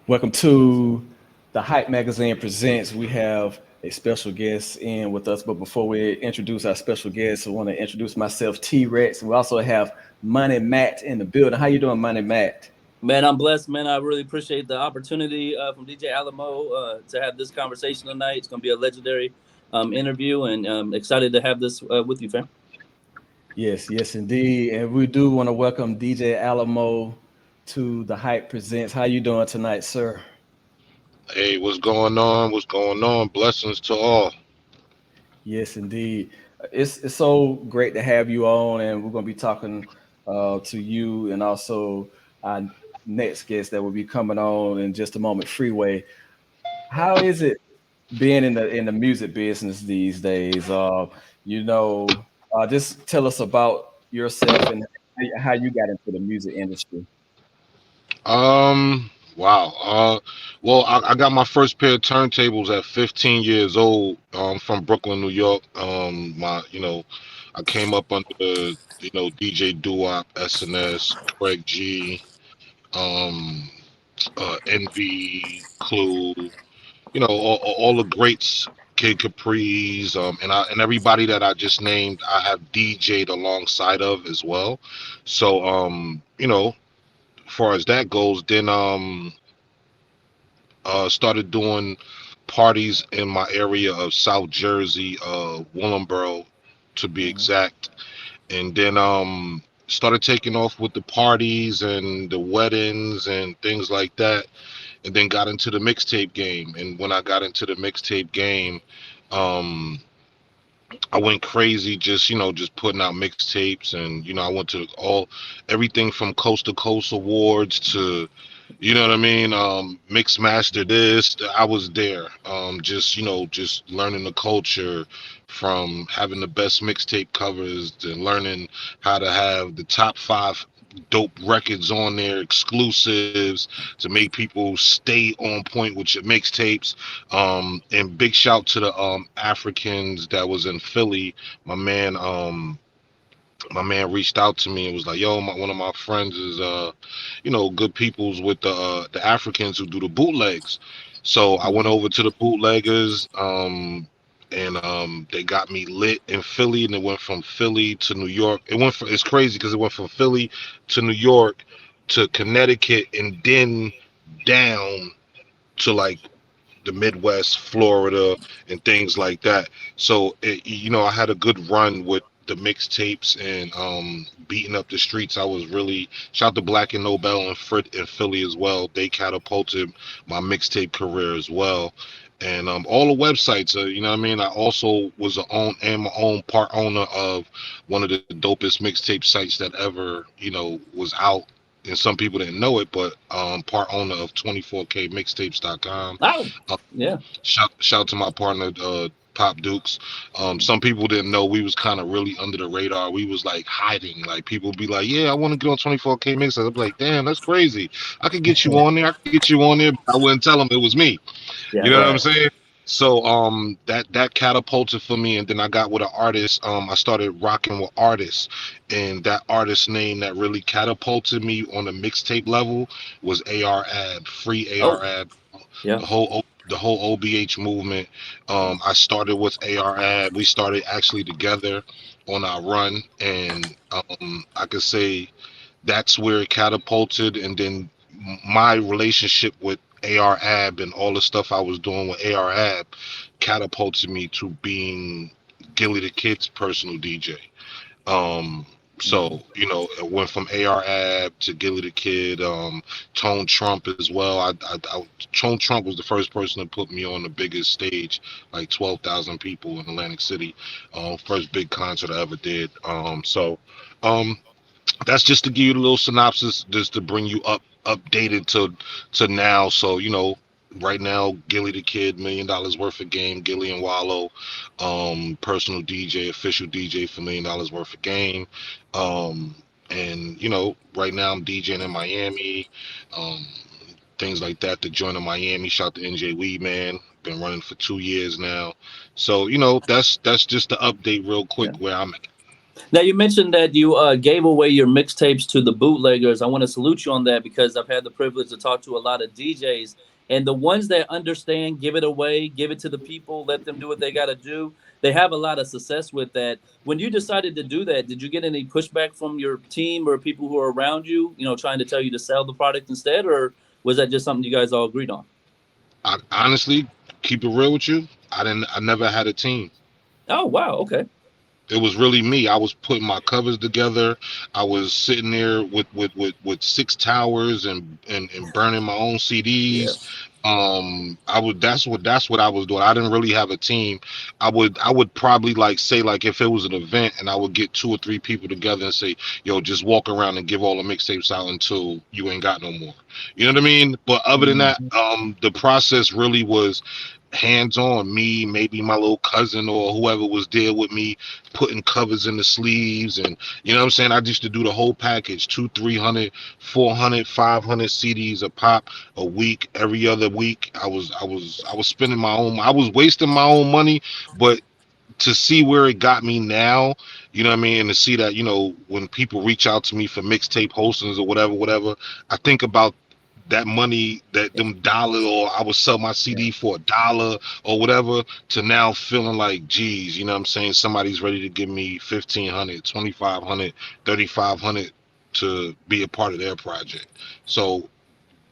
Welcome to the Hype Magazine Presents. We have a special guest in with us, but before we introduce our special guest, I want to introduce myself, T Rex. We also have Money Matt in the building. How you doing, Money Matt? Man, I'm blessed, man. I really appreciate the opportunity from DJ Alamo to have this conversation tonight. It's going to be a legendary interview, and excited to have this with you, fam. Yes, yes, indeed. And we do want to welcome DJ Alamo to the Hype Presents. How you doing tonight, sir? Hey, what's going on? What's going on? Blessings to all. Yes, indeed. It's so great to have you on, and we're going to be talking to you and also our next guest that will be coming on in just a moment, Freeway. How is it being in the music business these days? Just tell us about yourself and how you got into the music industry. Wow. Well, I got my first pair of turntables at 15 years old. From Brooklyn, New York. I came up under DJ Doo-Wop, SNS, Craig G, um, Envy, Clue. All the greats, Kid Capri's, and everybody that I just named, I have DJ'd alongside of as well. So, as far as that goes, then started doing parties in my area of South Jersey, Willingboro, to be Mhm. exact, and then started taking off with the parties and the weddings and things like that, and then got into the mixtape game. And when I got into the mixtape game, um, I went crazy, just putting out mixtapes, and I went to everything from Coast to Coast awards to, you know what I mean, mix master this. I was there, just learning the culture, from having the best mixtape covers and learning how to have the top five dope records on there, exclusives, to make people stay on point with your mixtapes. And big shout to the Africans that was in Philly. My man, my man reached out to me and was like, "Yo, one of my friends is, good peoples with the Africans who do the bootlegs." So I went Mhm. over to the bootleggers, and they got me lit in Philly, and it went from Philly to New York. It's crazy because it went from Philly to New York to Connecticut, and then down to like the Midwest, Florida, and things like that. So I had a good run with the mixtapes and beating up the streets. I was really shout to Black and Nobel and Frit in Philly as well. They catapulted my mixtape career as well. And all the websites, you know what I mean. I also was my own part owner of one of the dopest mixtape sites that ever was out, and some people didn't know it, but part owner of 24kmixtapes.com. Oh, uh, yeah, shout to my partner, Pop Dukes. Some people didn't know we was kind of really under the radar. We was like hiding. Like people be like, "Yeah, I want to get on 24K mix." I'd be like, "Damn, that's crazy. I could get you on there. I could get you on there." But I wouldn't tell them it was me. yeah, You know what I'm right. saying? So that catapulted for me, and then I got with an artist. I started rocking with artists, and that artist name that really catapulted me on the mixtape level was AR Ab, free Oh, AR Ab, yeah, the whole OBH movement. I started with AR Ab. We started actually together on our run, and I could say that's where it catapulted. And then my relationship with AR Ab and all the stuff I was doing with AR Ab catapulted me to being Gilly the Kid's personal DJ. Um, Mhm. so it went from AR Ab to Gilly the Kid, Tone Trump as well. Tone Trump was the first person to put me on the biggest stage, like 12,000 people in Atlantic City. First big concert I ever did. Um, that's just to give you a little synopsis, just to bring you updated to now. So right now, Gilly the Kid, $1 million worth of game, Gilly and Wallow, personal DJ, official DJ for $1 million worth of game. And right now I'm DJing in Miami, um, things like that. The joint in Miami, shout to NJ Weed Man. Been running for 2 years now. So that's just the update real quick yeah. where I'm at. Now you mentioned that you gave away your mixtapes to the bootleggers. I want to salute you on that because I've had the privilege to talk to a lot of DJs, and the ones that understand, give it away, give it to the people, let them do what they got to do. They have a lot of success with that. When you decided to do that, did you get any pushback from your team or people who are around you, trying to tell you to sell the product instead, or was that just something you guys all agreed on? I honestly, keep it real with you, I never had a team. Oh wow, okay. It was really me. I was putting my covers together. I was sitting there with six towers and burning my own Yeah, CDs. That's what I was doing. I didn't really have a team. I would probably like say, like, if it was an event and I would get two or three people together and say, yo, just walk around and give all the mixtapes out until you ain't got no more. You know what I mean? But other than that, Mhm. the process really was hands on. Me, maybe my little cousin or whoever was there with me, putting covers in the sleeves, and you know what I'm saying. I used to do the whole package: 200, 300, 400, 500 CDs a pop a week. Every other week, I was spending my own. I was wasting my own money, but to see where it got me now, you know what I mean, and to see that, when people reach out to me for mixtape hostings or whatever, I think about that money, that yeah, them dollars, or I would sell my yeah. CD for $1 or whatever, to now feeling like, geez, you know what I'm saying, somebody's ready to give me 1,500, 2,500, 3,500 to be a part of their project. So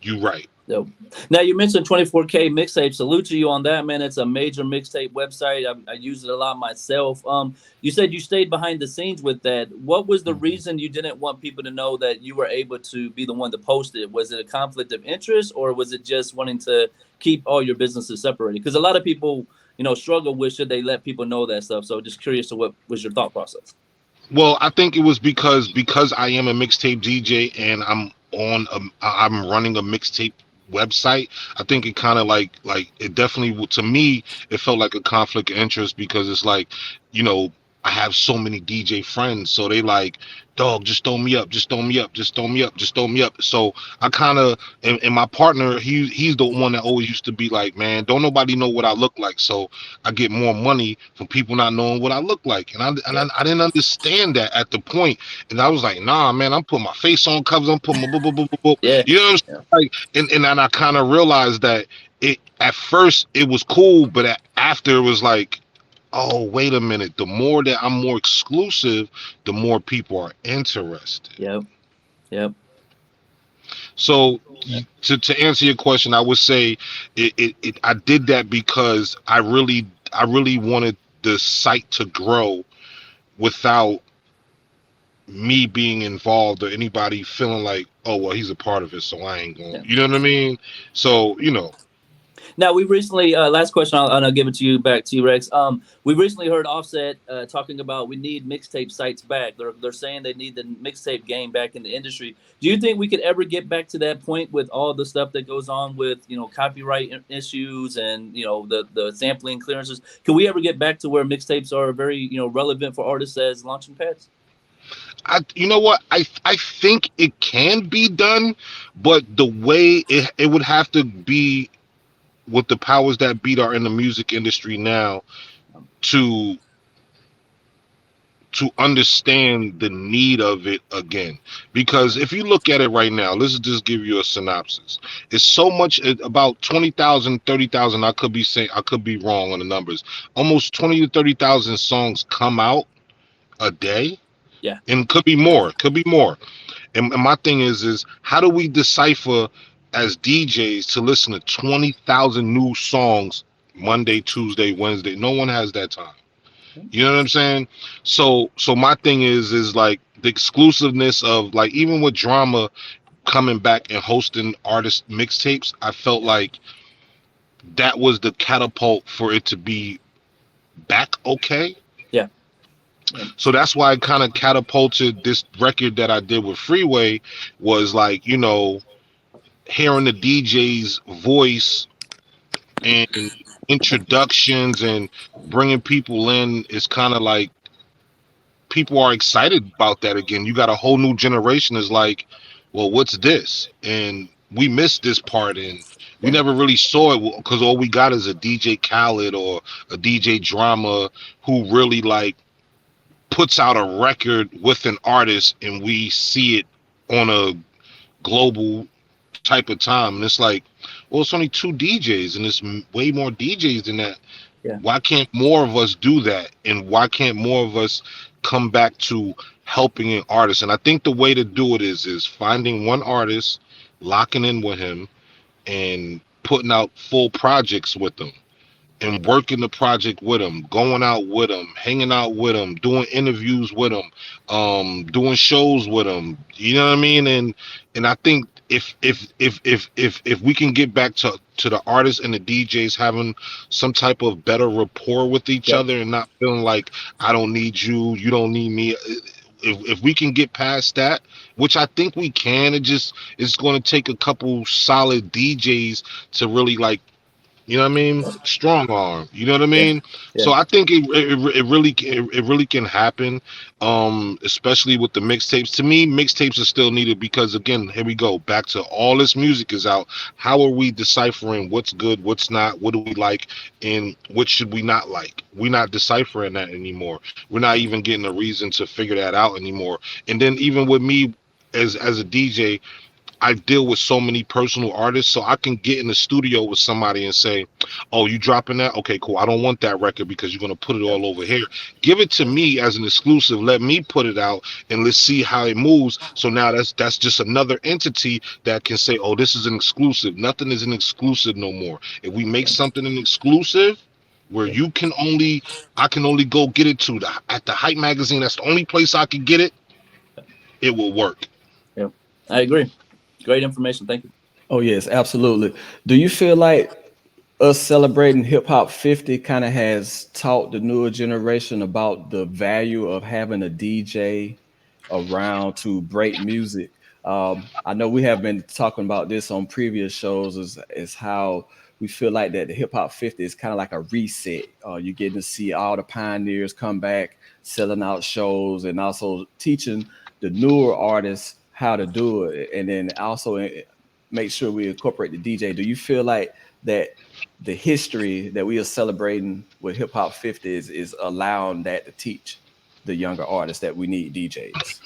you right. Yep. Now you mentioned 24K mixtape. Salute to you on that, man. It's a major mixtape website. I use it a lot myself. You said you stayed behind the scenes with that. What was the Mhm. reason you didn't want people to know that you were able to be the one to post it? Was it a conflict of interest, or was it just wanting to keep all your businesses separated? Because a lot of people, struggle with should they let people know that stuff. So just curious to what was your thought process? Well, I think it was because I am a mixtape DJ and I'm running a mixtape website. I think it kind of like it definitely, to me, it felt like a conflict of interest, because it's like, you know I have so many DJ friends, so they like, dog, just throw me up, just throw me up, just throw me up, just throw me up. So I kind of, and my partner, he's the one that always used to be like, man, don't nobody know what I look like, so I get more money from people not knowing what I look like. And Yeah, I didn't understand that at the point. And I was like, nah, man, I'm putting my face on covers. I'm putting my boop, boop, boop, boop, boop. yeah, You know what I'm yeah, saying? Like, and then I kind of realized that it, at first it was cool, but after it was like, oh, wait a minute. The more that I'm more exclusive, the more people are interested. yeah, yeah. So to answer your question, I would say I did that because I really wanted the site to grow without me being involved or anybody feeling like, oh well, he's a part of it, so I ain't going. Yeah. You know what I mean? So Now we recently, last question, I'll give it to you back, T Rex. We recently heard Offset talking about we need mixtape sites back. They're saying they need the mixtape game back in the industry. Do you think we could ever get back to that point with all the stuff that goes on with copyright issues and the sampling clearances? Can we ever get back to where mixtapes are very relevant for artists as launching pads? you know what, I think it can be done, but the way it would have to be with the powers that be are in the music industry now, to understand the need of it again. Because if you look at it right now, let's just give you a synopsis. It's so much, about 20,000, 30,000. I could be saying, I could be wrong on the numbers. Almost 20 to 30,000 songs come out a day, Yeah, and could be more, could be more. And my thing is how do we decipher as DJs to listen to 20,000 new songs Monday, Tuesday, Wednesday? No one has that time. You know what I'm saying? So my thing is like the exclusiveness of, like, even with Drama coming back and hosting artist mixtapes, I felt like that was the catapult for it to be back okay. yeah, yeah, So that's why I kind of catapulted this record that I did with Freeway, was like, hearing the DJ's voice and introductions and bringing people in is kind of like, people are excited about that again. You got a whole new generation is like, well, what's this? And we missed this part, and we yeah. never really saw it because all we got is a DJ Khaled or a DJ Drama, who really like puts out a record with an artist and we see it on a global type of time, and it's like, well, it's only two DJs and it's way more DJs than that. Yeah. Why can't more of us do that? And why can't more of us come back to helping an artist? And I think the way to do it is finding one artist, locking in with him, and putting out full projects with them, and working the project with them, going out with them, hanging out with them, doing interviews with them, doing shows with them. You know what I mean? And I think if we can get back to the artists and the DJs having some type of better rapport with each other, and not feeling like I don't need you, you don't need me. If we can get past that, which I think we can, it's going to take a couple solid DJs to really, like, you know what I mean, strong arm, you know what I mean. Yeah. So I think it really can happen, especially with the mixtapes. To me, mixtapes are still needed because, again, here we go back to all this music is out. How are we deciphering what's good, what's not, what do we like, and what should we not like? We're not deciphering that anymore. We're not even getting a reason to figure that out anymore. And then even with me as a DJ, I deal with so many personal artists, so I can get in the studio with somebody and say, oh, you dropping that? Okay, cool. I don't want that record because you're going to put it all over here. Give it to me as an exclusive. Let me put it out and let's see how it moves. So now that's just another entity that can say, oh, this is an exclusive. Nothing is an exclusive no more. If we make something an exclusive where I can only go get it at the Hype magazine, that's the only place I can get it, it will work. Yeah, I agree. Great information. Thank you. Oh, yes, absolutely. Do you feel like us celebrating Hip Hop 50 kind of has taught the newer generation about the value of having a DJ around to break music? I know we have been talking about this on previous shows, is how we feel like that the Hip Hop 50 is kind of like a reset. You're getting to see all the pioneers come back, selling out shows, and also teaching the newer artists how to do it, and then also make sure we incorporate the DJ. Do you feel like that the history that we are celebrating with Hip Hop 50 is allowing that to teach the younger artists that we need DJs?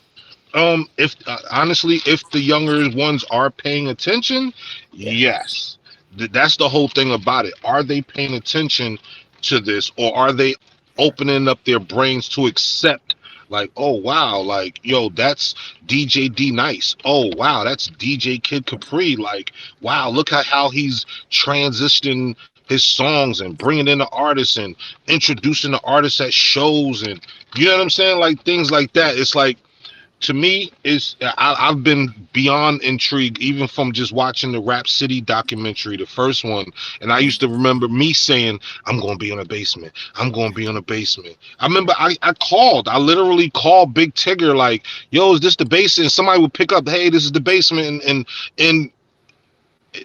If honestly, if the younger ones are paying attention, yes. That's the whole thing about it. Are they paying attention to this, or are they opening up their brains to accept, like, oh wow, like, yo, that's DJ D Nice. Oh wow, that's DJ Kid Capri. Like, wow, look at how he's transitioning his songs and bringing in the artists and introducing the artists at shows, and you know what I'm saying, like things like that. It's like, to me, I've been beyond intrigued, even from just watching the Rap City documentary, the first one. And I used to remember me saying, I'm going to be in a basement. I'm going to be in a basement. I remember I literally called Big Tigger, like, yo, is this the basement? And somebody would pick up, hey, this is the basement. And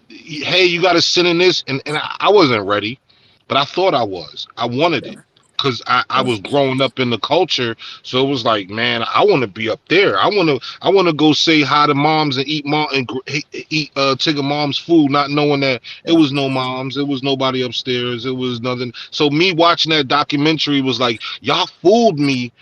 hey, you got to sit in this. And I wasn't ready, but I thought I was. I wanted it. Because I was growing up in the culture, so it was like, man, I want to be up there. I want to go say hi to moms and eat Tigger mom's food, not knowing that it was no moms, it was nobody upstairs, it was nothing. So me watching that documentary was like, y'all fooled me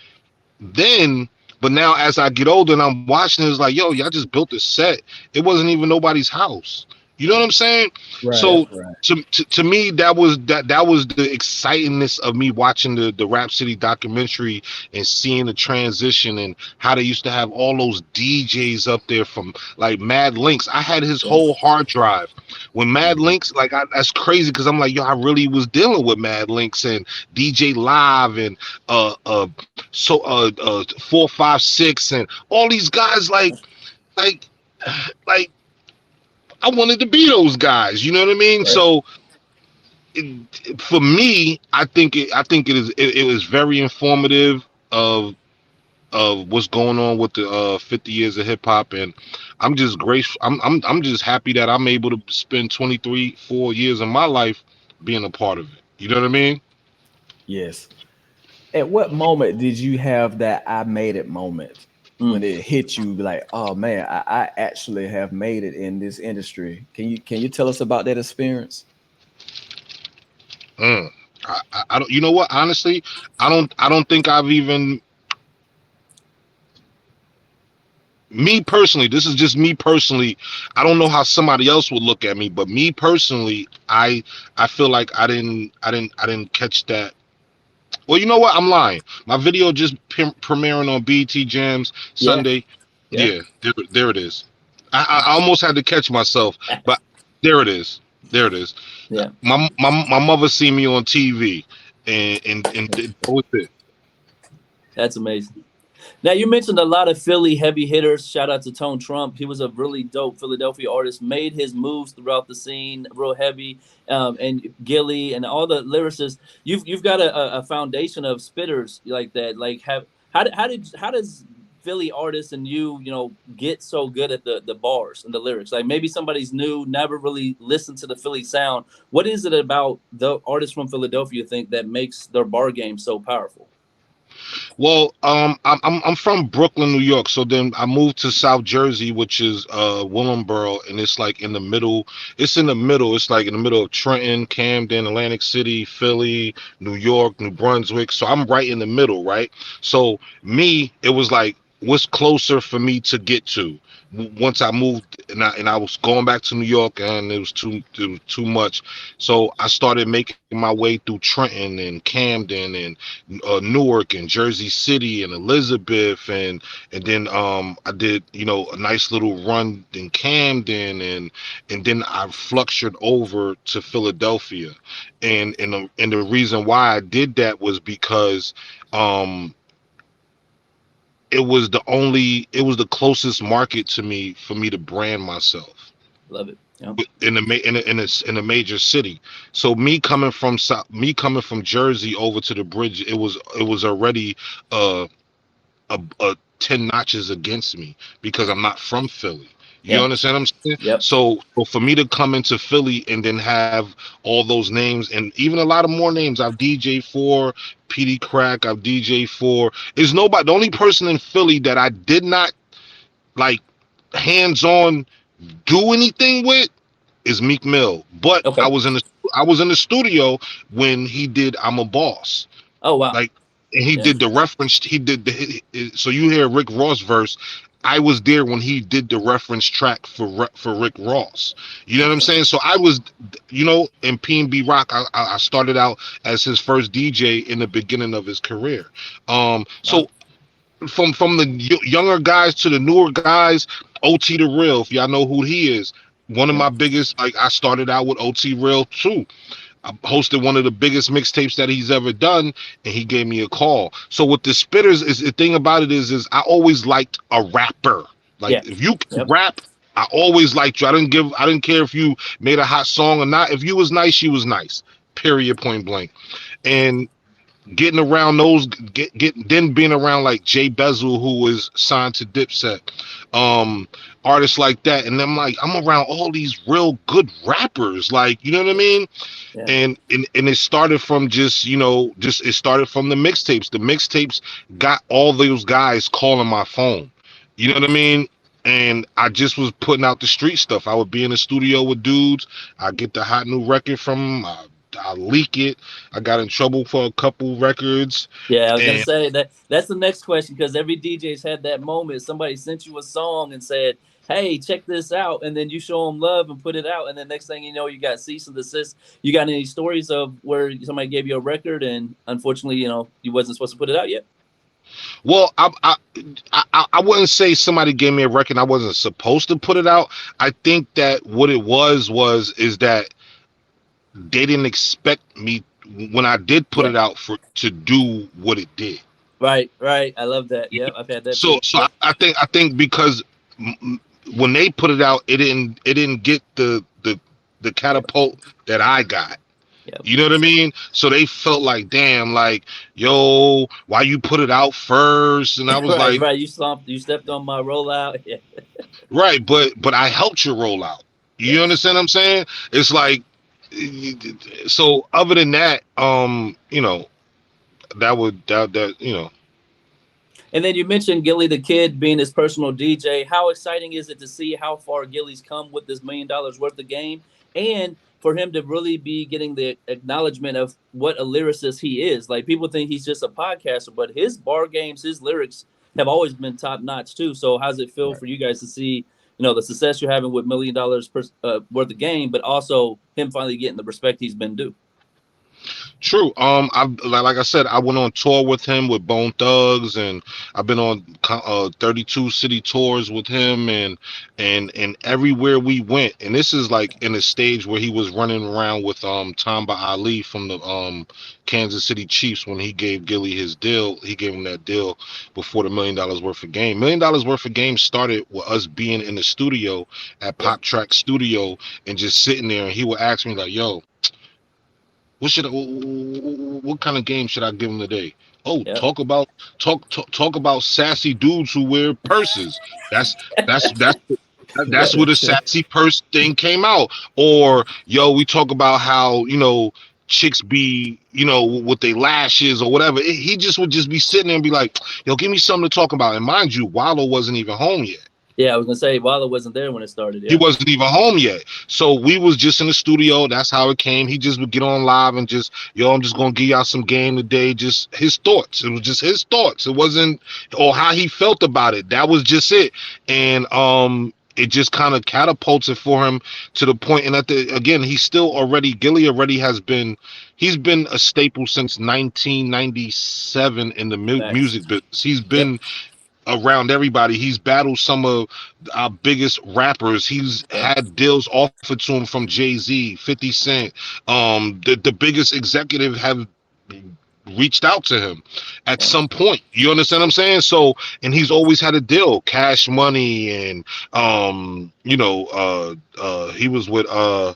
then, but now as I get older and I'm watching it, it's like, yo, y'all just built a set. It wasn't even nobody's house. You know what I'm saying? Right, so right. To me, that was the excitingness of me watching the Rap City documentary and seeing the transition and how they used to have all those DJs up there from like Mad Links. I had his whole hard drive. When Mad Links, like, that's crazy because I'm like, yo, I really was dealing with Mad Links and DJ Live and 456 and all these guys, like I wanted to be those guys, you know what I mean? Right. So for me, I think it was very informative of what's going on with the 50 years of hip hop, and I'm just grateful. I'm just happy that I'm able to spend 4 years of my life being a part of it. You know what I mean? Yes. At what moment did you have that I made it moment? When it hit you, like, oh man, I actually have made it in this industry. Can you tell us about that experience? I don't. You know what? Honestly, I don't think I've even me personally, this is just me personally. I don't know how somebody else would look at me, but me personally, I feel like I didn't catch that. Well, you know what? I'm lying. My video just premiering on BT Jams Yeah, Sunday. yeah, Yeah, there it is. I almost had to catch myself, but there it is. There it is. yeah. My mother seen me on TV, and that was it. That's amazing. Now you mentioned a lot of Philly heavy hitters. Shout out to Tone Trump. He was a really dope Philadelphia artist. Made his moves throughout the scene, real heavy. And Gilly and all the lyricists. You've got a foundation of spitters like that. Like how does Philly artists and you know get so good at the bars and the lyrics? Like maybe somebody's new, never really listened to the Philly sound. What is it about the artists from Philadelphia you think that makes their bar game so powerful? Well, I'm from Brooklyn, New York. So then I moved to South Jersey, which is Willingboro, and it's like in the middle. It's in the middle. It's like in the middle of Trenton, Camden, Atlantic City, Philly, New York, New Brunswick. So I'm right in the middle, right? So me, it was like what's closer for me to get to. Once I moved and I was going back to New York, and it was too much. So I started making my way through Trenton and Camden and Newark and Jersey City and Elizabeth, and then I did a nice little run in Camden, and then I fluctuated over to Philadelphia, and the reason why I did that was because um it was the closest market to me for me to brand myself Love it. Yeah. in a major city. So me coming from Jersey over to the bridge, it was already a 10 notches against me because I'm not from Philly. You Yeah. understand what I'm saying? Yep. So for me to come into Philly and then have all those names and even a lot of more names I've DJ for, PD Crack, I've DJ for, is nobody. The only person in Philly that I did not like hands on do anything with is Meek Mill. But I Okay. was in the studio when he did I'm a Boss. Oh wow. Like, and he Yeah. did the reference. He did so you hear Rick Ross verse. I was there when he did the reference track for Rick Ross. You know what I'm saying? So I was, in P&B Rock. I started out as his first DJ in the beginning of his career. Wow. So from the younger guys to the newer guys, OT the Real. If y'all know who he is, one of Yeah. my biggest. Like I started out with OT Real too. I hosted one of the biggest mixtapes that he's ever done, and he gave me a call. So with the spitters, is the thing about it is I always liked a rapper. Yeah. Like if you can Yep. rap, I always liked you. I didn't care if you made a hot song or not. If you was nice, you was nice. Period. Point blank. And getting around those, then being around like Jay Bezel, who was signed to Dipset, artists like that, and I'm like, I'm around all these real good rappers, like you know what I mean. Yeah. And it started from just it started from the mixtapes. The mixtapes got all those guys calling my phone. You know what I mean? And I just was putting out the street stuff. I would be in the studio with dudes. I get the hot new record from them. I leak it. I got in trouble for a couple records. Yeah, I was gonna And say that's the next question because every DJ's had that moment. Somebody sent you a song and said, "Hey, check this out," and then you show them love and put it out, and then next thing you know, you got cease and desist. You got any stories of where somebody gave you a record and unfortunately, you wasn't supposed to put it out yet? well, I wouldn't say somebody gave me a record. I wasn't supposed to put it out. I think that what it is that they didn't expect me when I did put Yeah. it out to do what it did. Right. Right. I love that. Yeah, I've had that So too. so Yep. I think because when they put it out, it didn't get the Yep. catapult that I got. Yep. You know what I mean? So they felt like, damn, like, yo, why you put it out first? And I was Right. like, Right. You stepped on my rollout. Yeah. right, but I helped you roll out. You Yes. understand what I'm saying? It's like, so other than that, that. And then you mentioned Gilly the Kid being his personal DJ. How exciting is it to see how far Gilly's come with this $1 million worth of game, and for him to really be getting the acknowledgement of what a lyricist he is? Like people think he's just a podcaster, but his bar games, his lyrics have always been top notch too. So how does it feel for you guys to see, the success you're having with $1 million worth of game, but also him finally getting the respect he's been due? True. I like I said, I went on tour with him with Bone Thugs, and I've been on 32 city tours with him, and everywhere we went. And this is like in a stage where he was running around with Tamba Ali from the Kansas City Chiefs when he gave Gilly his deal. He gave him that deal before the $1 million worth of game. $1 million worth of game started with us being in the studio at Pop Track Studio and just sitting there, and he would ask me like, "Yo, what kind of game should I give him today?" Oh, Yep. talk about sassy dudes who wear purses. That's where the sassy purse thing came out. Or yo, we talk about how chicks be with their lashes or whatever. He just would just be sitting there and be like, "Yo, give me something to talk about." And mind you, Wallow wasn't even home yet. Yeah, I was gonna say Wallow wasn't there when it started. Yeah. He wasn't even home yet. So we was just in the studio. That's how it came. He just would get on live and just, "Yo, I'm just gonna give y'all some game today." Just his thoughts. It was just his thoughts. It wasn't or how he felt about it. That was just it. And it just kind of catapulted for him to the point. And again, Gilly already he's been a staple since 1997 in the music business. He's been around everybody. He's battled some of our biggest rappers. He's had deals offered to him from Jay-Z, 50 Cent. The biggest executive have reached out to him at some point. You understand what I'm saying? So, and he's always had a deal, Cash Money, and he was with a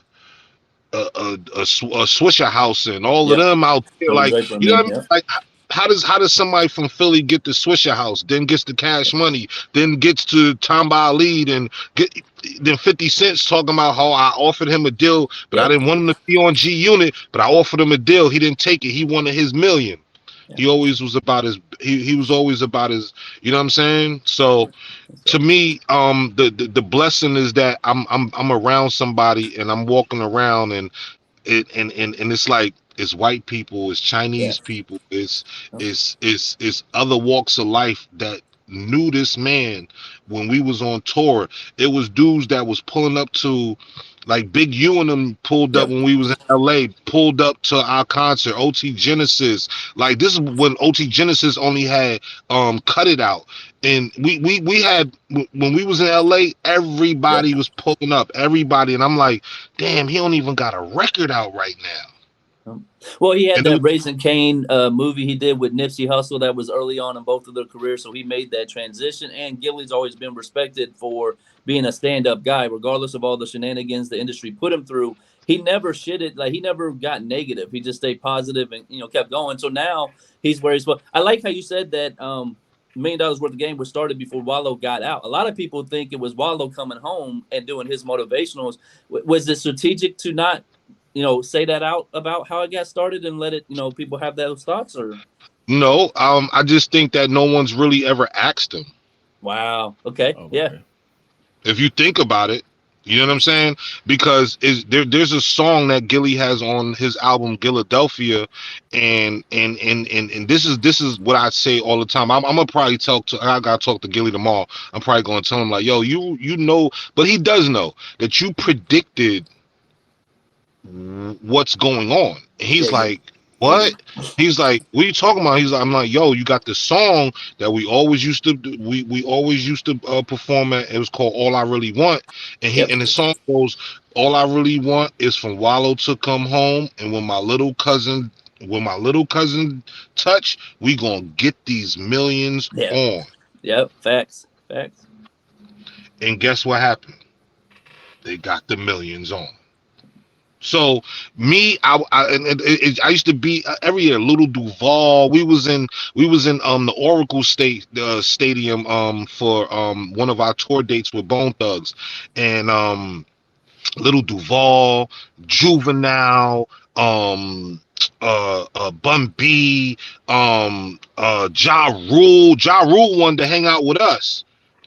Swisher House and all of them out there. Like, you know what I mean? Like, how does somebody from Philly get to Swisher House, then gets to Cash Money, then gets to Tamba Ali, then 50 Cent's talking about how I offered him a deal, but I didn't want him to be on G Unit, but I offered him a deal. He didn't take it. He wanted his $1 million. Yeah. He always was about his. He was always about his. You know what I'm saying? So, to me, the blessing is that I'm around somebody and I'm walking around and it's like. It's white people, it's Chinese people, it's other walks of life that knew this man when we was on tour. It was dudes that was pulling up to, like Big U and them pulled up when we was in LA, pulled up to our concert, OT Genesis. Like, this is when OT Genesis only had Cut It Out. And we had, when we was in LA, everybody was pulling up, everybody. And I'm like, damn, he don't even got a record out right now. Well, he had that Raising Cain movie he did with Nipsey Hussle that was early on in both of their careers, so he made that transition. And Gilly's always been respected for being a stand-up guy, regardless of all the shenanigans the industry put him through. He never shitted, like he never got negative. He just stayed positive and kept going. So now he's where he's. I like how you said that $1 million worth of game was started before Wallow got out. A lot of people think it was Wallow coming home and doing his motivationals. Was it strategic to not? Say that out about how it got started and let it, people have those thoughts? Or no, I just think that no one's really ever asked him. Wow. Okay. Yeah. If you think about it, you know what I'm saying? Because there's a song that Gilly has on his album Philadelphia, and this is what I say all the time. I'm gonna probably I gotta talk to Gilly tomorrow. I'm probably gonna tell him like, yo, you know, but he does know that you predicted what's going on. And he's like, what? He's like, what are you talking about? He's like, I'm like, yo, you got the song that we always used to do, we always used to perform at. It was called All I Really Want, and and the song goes, all I really want is for Wallow to come home, and when my little cousin touch, we gonna get these millions on. Yep, facts. And guess what happened? They got the millions on. So me, I used to be every year. Little Duval. We was in the Oracle Stadium for one of our tour dates with Bone Thugs, and Little Duval, Juvenile, Bun B, Ja Rule. Ja Rule wanted to hang out with us.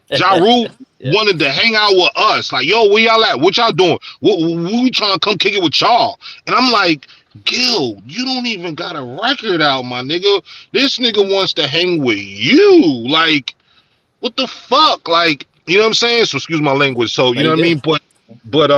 Ja Rule wanted to hang out with us. Like, yo, where y'all at? What y'all doing? We trying to come kick it with y'all. And I'm like, Gil, you don't even got a record out, my nigga. This nigga wants to hang with you. Like, what the fuck? Like, you know what I'm saying? So excuse my language. So you There know you what I go. mean? But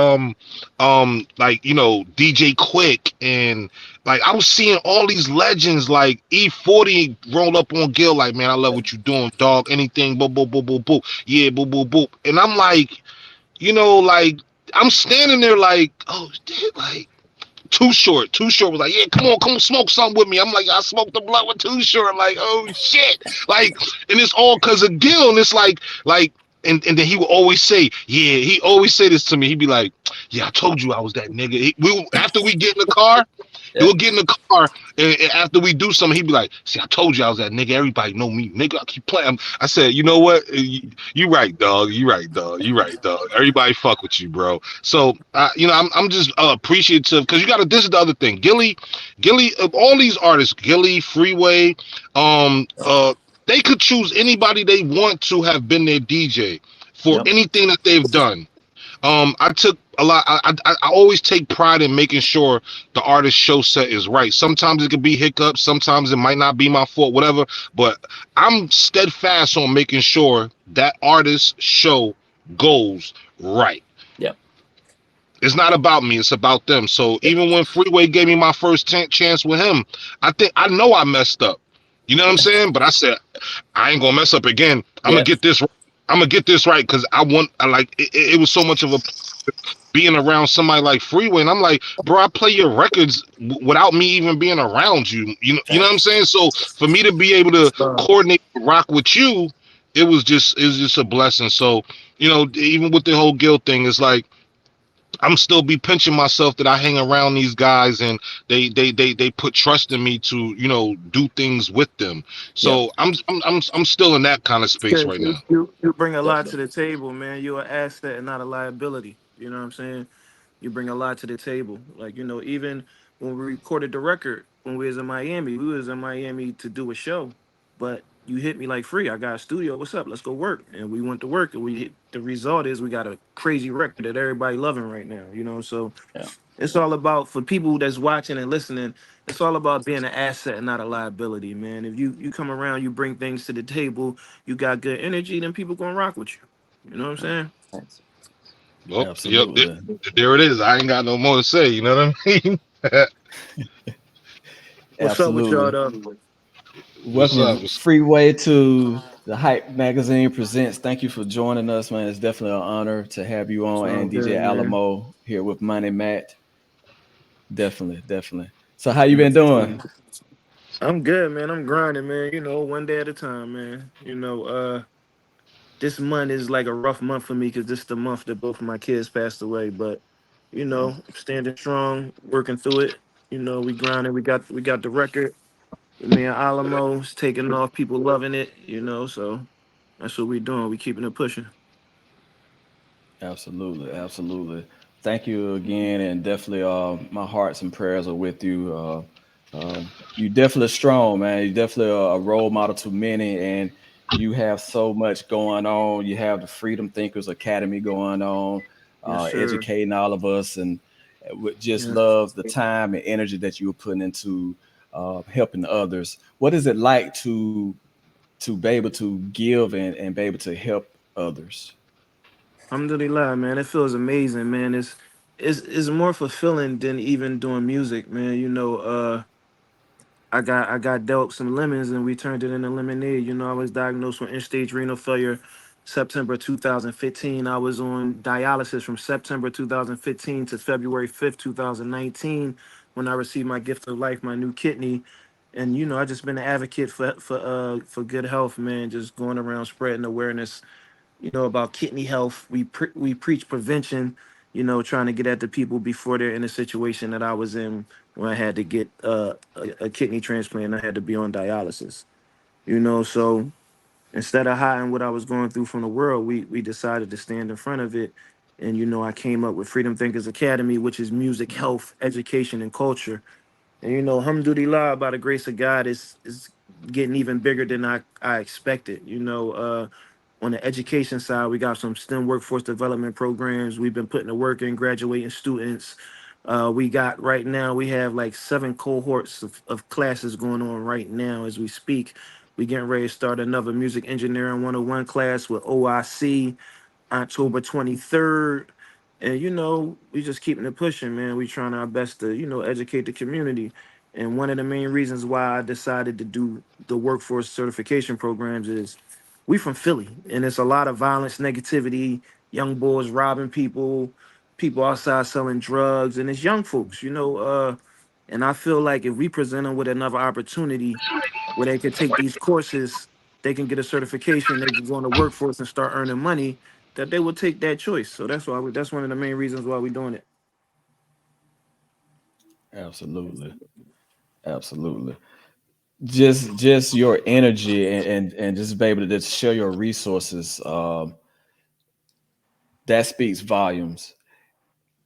like, you know, DJ Quick, and like I was seeing all these legends like E40 roll up on Gil, like, man, I love what you doing, dog. Anything, boop, boop, boop, boop, boop. Yeah, boop, boop, boop. And I'm like, you know, like I'm standing there like, oh, dude, like Too Short. Too Short was like, yeah, come on, smoke something with me. I'm like, I smoked the blunt with Too Short. Like, oh shit. Like, and it's all because of Gil. And it's like, and then he would always say, yeah, he always say this to me. He'd be like, yeah, I told you I was that nigga. After we get in the car, Yeah. he'll get in the car, and after we do something, he'd be like, see, I told you I was that nigga. Everybody know me, nigga. I keep playing. I said, you know what? You right, dog. You right, dog. You right, dog. Everybody fuck with you, bro. So, you know, I'm just appreciative because you got to. This is the other thing, Gilly, of all these artists, Gilly, Freeway, they could choose anybody they want to have been their DJ for Yep. anything that they've done. I took a lot. I always take pride in making sure the artist show set is right. Sometimes it could be hiccups. Sometimes it might not be my fault, whatever. But I'm steadfast on making sure that artist show goes right. Yep. It's not about me. It's about them. So Yep. even when Freeway gave me my first chance with him, I know I messed up. You know what I'm saying? But I said I ain't gonna mess up again. I'm gonna Yeah. get this. I'm gonna get this right because I like it was so much of a being around somebody like Freeway, and I'm like, bro, I play your records without me even being around you. You know what I'm saying? So for me to be able to coordinate rock with you, it was just a blessing. So you know, even with the whole guilt thing, it's like I'm still be pinching myself that I hang around these guys and they put trust in me to, you know, do things with them. Yep. So I'm still in that kind of space Because right now. you bring a lot to Definitely. the table, man. You're an asset and not a liability. You know what I'm saying? You bring a lot to the table. Like, you know, even when we recorded the record when we was in Miami, we was in Miami to do a show. But you hit me like, Free, I got a studio. What's up? Let's go work. And we went to work, and the result is we got a crazy record that everybody loving right now. You know, so Yeah. it's all about, for people that's watching and listening, it's all about being an asset and not a liability, man. If you come around, you bring things to the table, you got good energy, then people gonna rock with you. You know what I'm saying? Thanks. Well, yep, Absolutely. there it is. I ain't got no more to say. You know what I mean? What's up with y'all Absolutely. though? What's up? Welcome, Freeway, to the Hype Magazine Presents. Thank you for joining us, man. It's definitely an honor to have you It's on, all and DJ good, man. Alamo here with Money Matt. Definitely, definitely. So, how you been doing? I'm good, man. I'm grinding, man. You know, one day at a time, man. You know, this month is like a rough month for me because this is the month that both of my kids passed away. But you know, standing strong, working through it. You know, we grinding. We got the record. Me and Alamo's taking off. People loving it. You know, so that's what we doing. We keeping it pushing. Absolutely, absolutely. Thank you again, and definitely, my hearts and prayers are with you. You definitely strong, man. You definitely a role model to many, and you have so much going on. You have the Freedom Thinkers Academy going on, Yes, sir. educating all of us, and would just Yeah. love the time and energy that you were putting into helping others. What is it like to be able to give and be able to help others? Alhamdulillah, man. It feels amazing, man. It's more fulfilling than even doing music, man. You know, I got dealt some lemons and we turned it into lemonade. You know, I was diagnosed with end stage renal failure September 2015. I was on dialysis from September 2015 to February 5th, 2019, when I received my gift of life, my new kidney. And you know, I just been an advocate for good health, man. Just going around spreading awareness, you know, about kidney health. We preach prevention, you know, trying to get at the people before they're in a situation that I was in when I had to get a kidney transplant. I had to be on dialysis, you know. So instead of hiding what I was going through from the world, we decided to stand in front of it. And you know, I came up with Freedom Thinkers Academy, which is music, health, education, and culture. And you know, alhamdulillah, by the grace of God, is getting even bigger than I expected. You know, on the education side, we got some STEM workforce development programs. We've been putting the work in, graduating students. We got right now, we have like 7 cohorts of classes going on right now as we speak. We getting ready to start another music engineering 101 class with OIC October 23rd. And we just keeping it pushing, man. We trying our best to, educate the community. And one of the main reasons why I decided to do the workforce certification programs is we from Philly, and it's a lot of violence, negativity, young boys robbing people, people outside selling drugs, and it's young folks, and I feel like if we present them with another opportunity where they could take these courses, they can get a certification, they can go in the workforce and start earning money, that they will take that choice. So that's why that's one of the main reasons why we're doing it. Absolutely. Absolutely. Just your energy and just be able to just share your resources. That speaks volumes.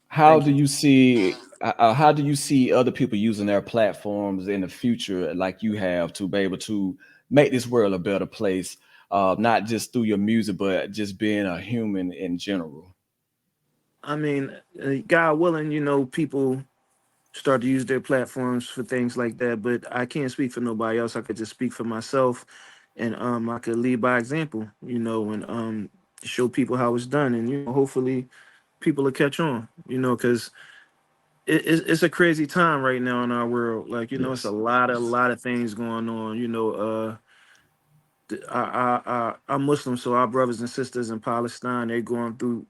How Thank do you. you see how do you see other people using their platforms in the future, like you have, to be able to make this world a better place, not just through your music, but just being a human in general? I mean, God willing, people start to use their platforms for things like that. But I can't speak for nobody else. I could just speak for myself, and I could lead by example, and show people how it's done, and hopefully people will catch on, because it's a crazy time right now in our world. Like it's a Yes. lot of things going on. I'm Muslim, so our brothers and sisters in Palestine, they're going through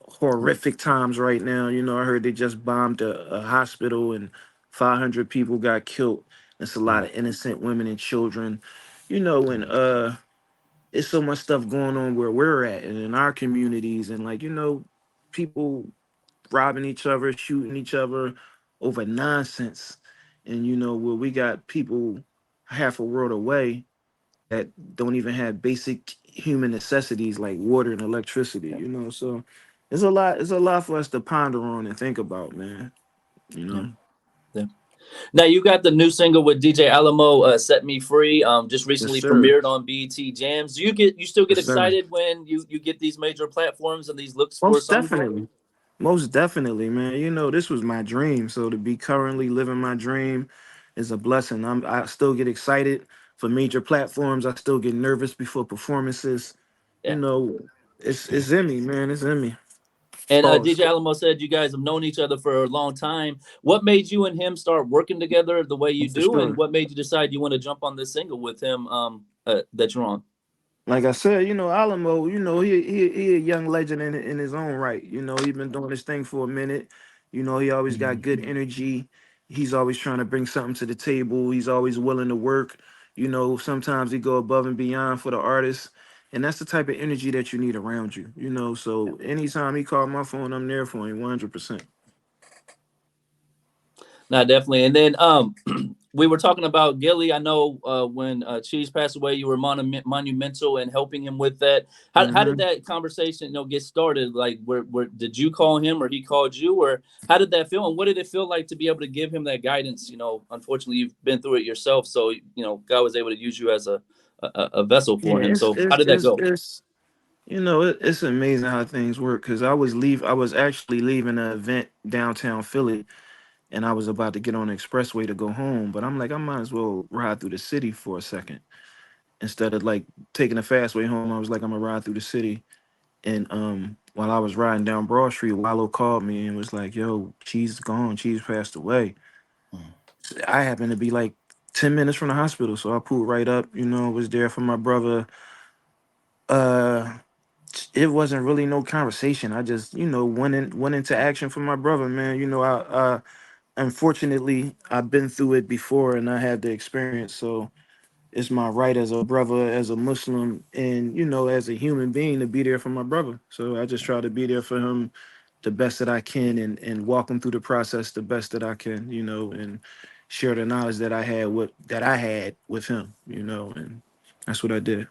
horrific times right now. I heard they just bombed a hospital and 500 people got killed. It's a lot of innocent women and children, and it's so much stuff going on where we're at and in our communities, and like people robbing each other, shooting each other over nonsense. And where we got people half a world away that don't even have basic human necessities like water and electricity, so it's a lot for us to ponder on and think about, man. you Yeah. know Yeah. Now you got the new single with DJ Alamo, "Set Me Free." Just yes recently sir. premiered on BET Jams. Do you still get Yes sir. excited when you get these major platforms and these looks for Most songs drop? definitely. Most definitely, man. This was my dream. So to be currently living my dream is a blessing. I still get excited for major platforms. I still get nervous before performances. You Yeah. know, it's in me, man. It's in me. And Pause. DJ Alamo said you guys have known each other for a long time. What made you and him start working together the way you For do, and sure. what made you decide you want to jump on this single with him that you're on? Like I said, Alamo, he a young legend in his own right. He been doing this thing for a minute. He always got good energy. He's always trying to bring something to the table. He's always willing to work. Sometimes he go above and beyond for the artist. And that's the type of energy that you need around you. So anytime he called my phone, I'm there for him 100%. No, definitely. And then we were talking about Gilly. I know when Cheese passed away, you were monumental in helping him with that. How did hmm that conversation get started? Like, where did you call him or he called you, or how did that feel? And what did it feel like to be able to give him that guidance? Unfortunately, you've been through it yourself, so God was able to use you as a vessel Yeah, for him. So how did that go? it's amazing how things work. Cause I was actually leaving an event downtown Philly, and I was about to get on the expressway to go home, but I'm like, I might as well ride through the city for a second instead of like taking the fast way home. I was like, I'm gonna ride through the city, and while I was riding down Broad Street, Wallow called me and was like, "Yo, Cheese is gone. Cheese passed away." I happened to be like 10 minutes from the hospital, so I pulled right up. Was there for my brother. Uh, it wasn't really no conversation. I just, went into action for my brother, man. I unfortunately I've been through it before and I had the experience. So it's my right as a brother, as a Muslim, and as a human being to be there for my brother. So I just try to be there for him the best that I can, and walk him through the process the best that I can, and share the knowledge that I had with him, and that's what I did.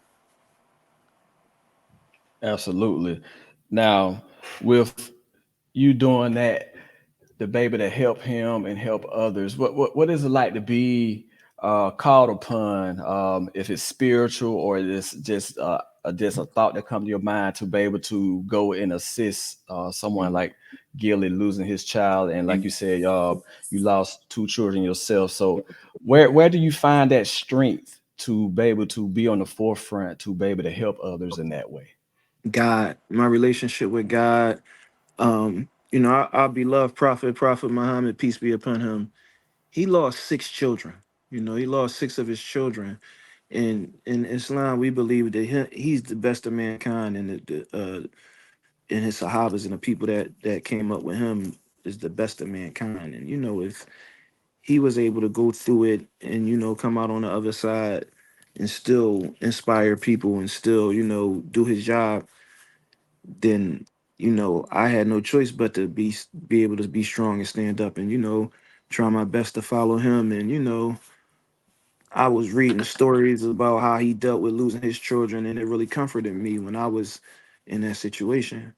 Absolutely. Now, with you doing that, the baby to help him and help others, what is it like to be called upon, if it's spiritual or it's just a thought that comes to your mind, to be able to go and assist someone like Gilly losing his child, and like you said, you lost two children yourself. So where do you find that strength to be able to be on the forefront to be able to help others in that way? God, my relationship with God. Our beloved Prophet Muhammad, peace be upon him, he lost six children. He lost six of his children. And in Islam, we believe that he's the best of mankind, and and his Sahabas and the people that came up with him is the best of mankind. And if he was able to go through it and come out on the other side and still inspire people and still do his job, then I had no choice but to be able to be strong and stand up and try my best to follow him. And I was reading the stories about how he dealt with losing his children, and it really comforted me when I was in that situation.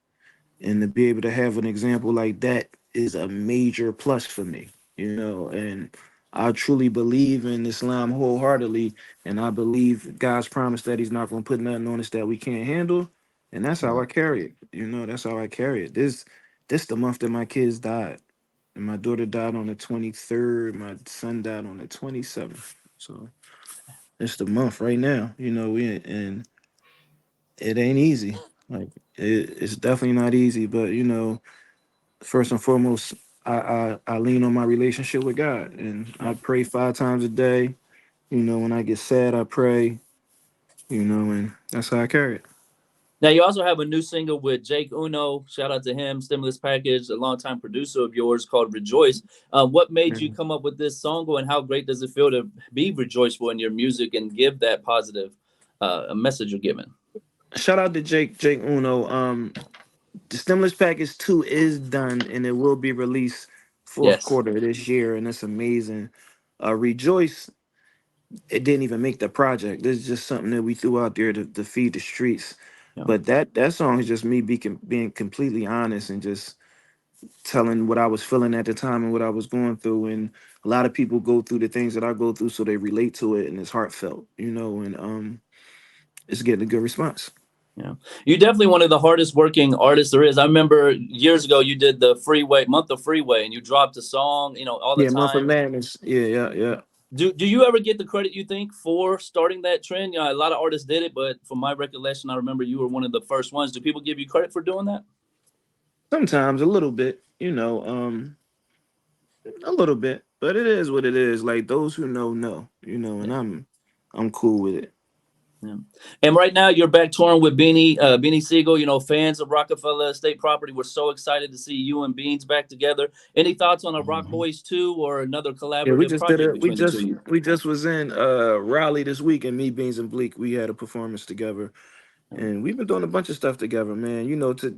And to be able to have an example like that is a major plus for me. And I truly believe in Islam wholeheartedly, and I believe God's promise that he's not going to put nothing on us that we can't handle. And that's how Right. I carry it. That's how I carry it. This the month that my kids died. And my daughter died on the 23rd. My son died on the 27th. So it's the month right now. And it ain't easy. Like it's definitely not easy. But first and foremost, I lean on my relationship with God, and I pray 5 times a day. When I get sad, I pray. And that's how I carry it. Now you also have a new single with Jake Uno. Shout out to him, Stimulus Package, a longtime producer of yours called Rejoice. What made you Mhm. come up with this song, and how great does it feel to be rejoiceful in your music and give that positive a message you're giving? Shout out to Jake Uno. The Stimulus Package 2 is done, and it will be released fourth Yes. quarter of this year, and it's amazing. Rejoice, it didn't even make the project. This is just something that we threw out there to feed the streets. Yeah. But that song is just me being completely honest and just telling what I was feeling at the time and what I was going through. And a lot of people go through the things that I go through, so they relate to it, and it's heartfelt, and it's getting a good response. Yeah, you're definitely one of the hardest working artists there is. I remember years ago you did the Freeway month of Freeway, and you dropped a song, all the Yeah, Month of time. Madness. Yeah, yeah, yeah. Do you ever get the credit you think for starting that trend? A lot of artists did it, but from my recollection, I remember you were one of the first ones. Do people give you credit for doing that? Sometimes a little bit, a little bit, but it is what it is. Like those who know, and I'm cool with it. Yeah. And right now you're back touring with Beanie Siegel. Fans of Roc-A-Fella State Property were so excited to see you and Beans back together. Any thoughts on a Rock Mhm. Boys 2 or another Yeah, we collaborative just did project it. We between the two just of you? we just was in Raleigh this week, and me, Beans, and Bleak, we had a performance together. Yeah. And we've been doing a bunch of stuff together, man.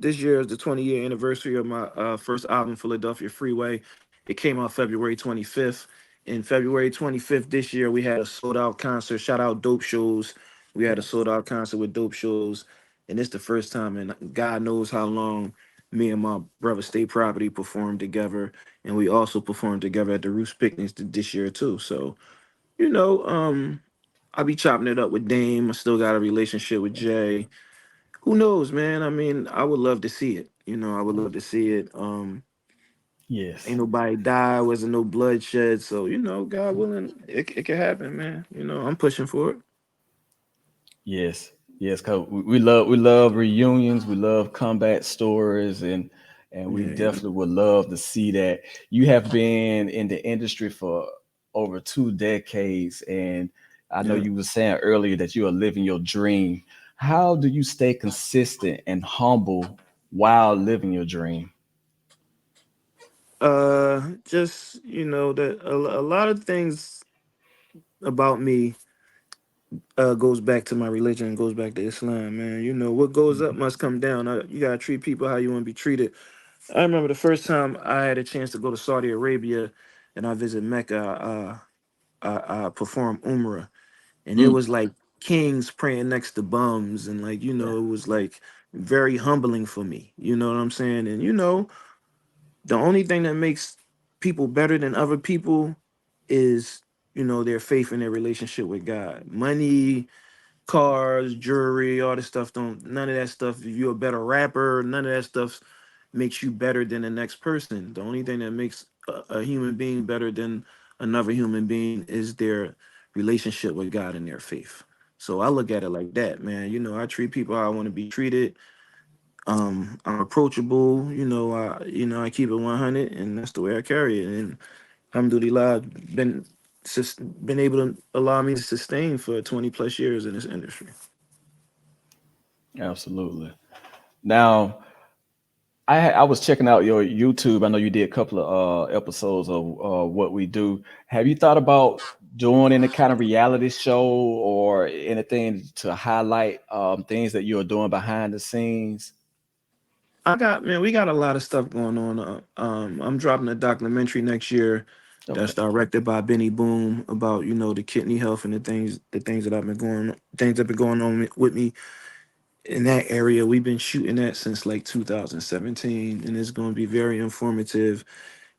This year is the 20-year anniversary of my first album, Philadelphia Freeway. It came out February 25th. In February 25th this year, we had a sold out concert. Shout out Dope Shows. We had a Yes. sold out concert with Dope Shows. And it's the first time in God knows how long me and my brother State Property performed together. And we also performed together at the Roots Picnics this year, too. So, you know, um, I be chopping it up with Dame. I still got a relationship with Jay. Who knows, man? I mean, I would love to see it. I would love to see it. Ain't Yes. nobody die, wasn't no bloodshed. So, God willing, it can happen, man. I'm pushing for it. Yes, yes, cause we love reunions, we love comeback stories, and we Yeah, yeah. definitely would love to see that. You have been in the industry for over 2 decades, and I know Yeah. you were saying earlier that you are living your dream. How do you stay consistent and humble while living your dream? Just, that a lot of things about me goes back to my religion, goes back to Islam, man. What goes up Mhm. must come down. You gotta treat people how you want to be treated. I remember the first time I had a chance to go to Saudi Arabia and I visit Mecca. I performed Umrah, and it Mm, was like kings praying next to bums, and like yeah. it was like very humbling for me. You know what I'm saying? And the only thing that makes people better than other people is their faith and their relationship with God. Money, cars, jewelry, all this stuff don't. None of that stuff. If you're a better rapper, none of that stuff makes you better than the next person. The only thing that makes a human being better than another human being is their relationship with God and their faith. So I look at it like that, man. You know, I treat people how I want to be treated. I'm approachable. I keep it 100, and that's the way I carry it. And alhamdulillah, I've been able to allow me to sustain for 20 plus years in this industry. Absolutely. Now, I was checking out your YouTube. I know you did a couple of episodes of what we do. Have you thought about doing any kind of reality show or anything to highlight things that you're doing behind the scenes? We got a lot of stuff going on. I'm dropping a documentary next year Okay. that's directed by Benny Boom about, the kidney health and the things that have been going on with me in that area. We've been shooting that since like 2017, and it's going to be very informative.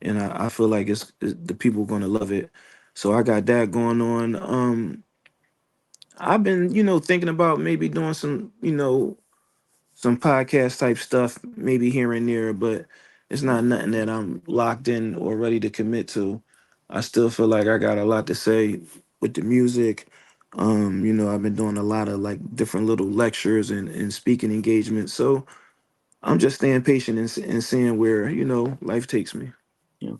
And I feel like the people are going to love it. So I got that going on. I've been, thinking about maybe doing some podcast type stuff, maybe here and there, but it's not nothing that I'm locked in or ready to commit to. I still feel like I got a lot to say with the music. I've been doing a lot of like different little lectures and speaking engagements. So I'm just staying patient and seeing where, life takes me. Yeah.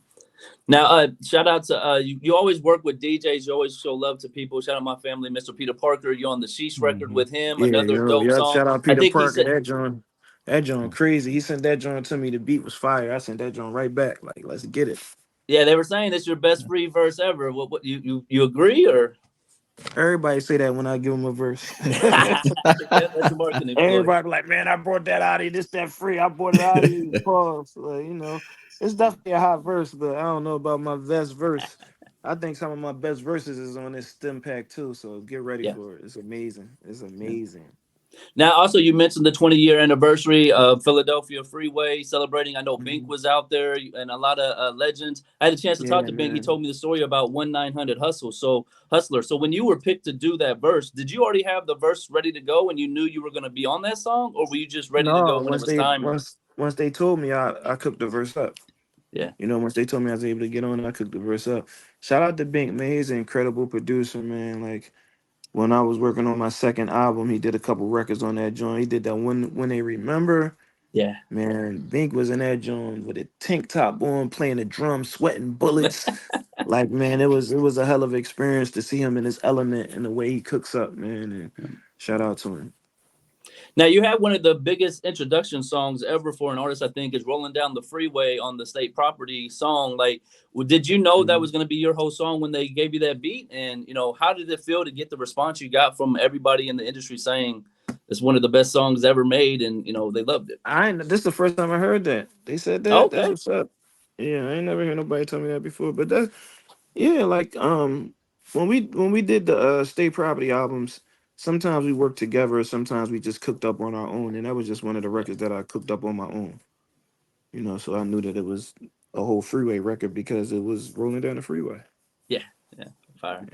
Now, shout out to you always work with DJs. You always show love to people. Shout out my family, Mr. Peter Parker. You're on the Sheesh record with him. Yeah, Another yo, dope yeah. song. Shout out I Peter think he Parker. said, That joint crazy. He sent that joint to me. The beat was fire. I sent that joint right back. Like, let's get it. yeah, they were saying it's your best free verse ever. What you agree or? Everybody say that when I give them a verse. That's a marketing ploy. Everybody be like, man, I brought that out of you. This that free. I brought it out of you. Pause. Like, it's definitely a hot verse, but I don't know about my best verse. I think some of my best verses is on this stem pack too. So get ready Yeah. for it. It's amazing. It's amazing. Now, also, you mentioned the 20-year anniversary of Philadelphia Freeway celebrating. I know Bink Mhm. was out there and a lot of legends. I had a chance to talk Yeah, to Bink. He man. told me the story about 1-900 Hustler. So when you were picked to do that verse, did you already have the verse ready to go and you knew you were going to be on that song, or were you just ready to No, go when it was time? once they told me, I cooked the verse up. Yeah. Once they told me I was able to get on it, I cooked the verse up. Shout out to Bink, man. He's an incredible producer, man. Like when I was working on my second album, he did a couple records on that joint. He did that when they remember. Yeah. Man, Bink was in that joint with a tank top on, playing the drums, sweating bullets. Like, man, it was a hell of an experience to see him in his element and the way he cooks up, man. And shout out to him. Now, you have one of the biggest introduction songs ever for an artist, I think, is Rolling Down the Freeway on the State Property song. Like, did you know that was going to be your whole song when they gave you that beat? And, how did it feel to get the response you got from everybody in the industry saying it's one of the best songs ever made and, they loved it? This is the first time I heard that. They said that. That's Okay. what's up. Yeah, I ain't never heard nobody tell me that before. But that's yeah, like when we did the state property albums, sometimes we worked together, sometimes we just cooked up on our own, and that was just one of the records that I cooked up on my own. So I knew that it was a whole freeway record because it was rolling down the freeway. Yeah. Yeah. Fire.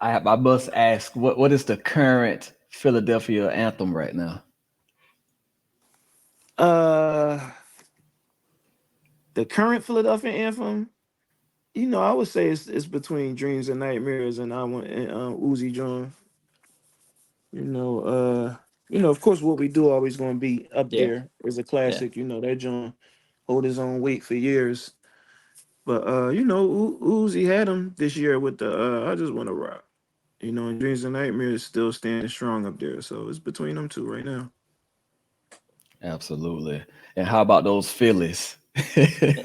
I must ask, what is the current Philadelphia anthem right now? The current Philadelphia anthem, I would say it's between Dreams and Nightmares and I want Uzi John. Of course, what we do always going to be up Yeah. there is a Yeah. classic. That John hold his own weight for years. But Uzi had him this year with the I Just Want to Rock. And Dreams and Nightmares still standing strong up there. So it's between them two right now. Absolutely. And how about those Phillies?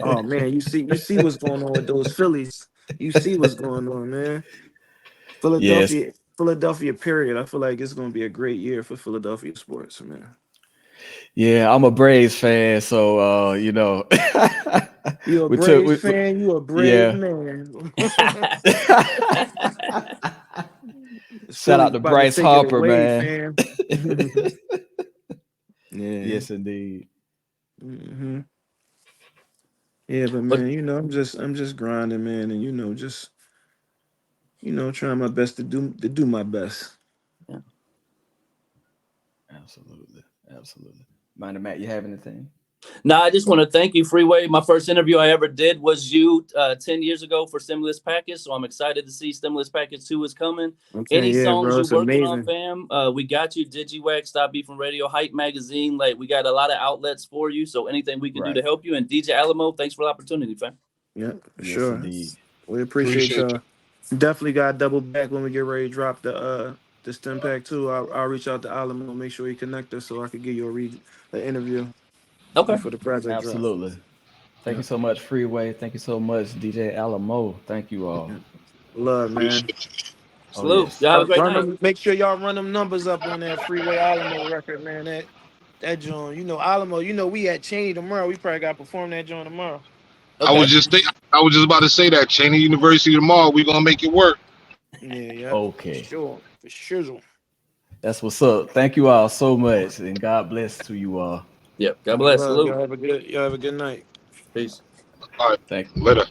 Oh man, you see what's going on with those Phillies. You see what's going on, man. Yes. Philadelphia, period. I feel like it's going to be a great year for Philadelphia sports, man. Yeah, I'm a Braves fan, so You a we took Braves fan? You a brave yeah. man. Shout out Philly's to about to Bryce take it Harper, away, man. fam. Yeah. Yes, indeed. hmm Yeah, but But man, I'm just grinding, man, and just trying my best to do my best. Absolutely. Absolutely. Minor Matt, you have anything? Now, I just want to thank you, Freeway. My first interview I ever did was you 10 years ago for Stimulus Package. So I'm excited to see Stimulus Package 2 is coming. Okay, Any yeah, songs bro, you it's working on, amazing. fam? We got you. Digiwaxx, Stop Beefing Radio, Hype Magazine. Like, we got a lot of outlets for you. So anything we can do to Right. help you. And DJ Alamo, thanks for the opportunity, fam. Yeah, for Yes, sure. indeed. We appreciate Appreciate y'all. Definitely got to double back when we get ready to drop the Stem Pack too. I'll reach out to Alamo, make sure he connect us so I could get you an interview Okay. before the project drop. Absolutely. Thank you so much, Freeway. Thank you so much, DJ Alamo. Thank you all. Yeah. Love, man. Appreciate Oh, Salute. yes. Y'all have a great Run night. them, make sure y'all run them numbers up on that Freeway Alamo record, man. That joint, Alamo, we at Cheney tomorrow. We probably got to perform that joint tomorrow. Okay. I was just about to say that Cheney University tomorrow. We gonna make it work. Yeah. Okay. For sure. That's what's up. Thank you all so much. And God bless to you all. Yep. God bless. Love. Salute. Y'all have a good night. Peace. All right, Thank you. later.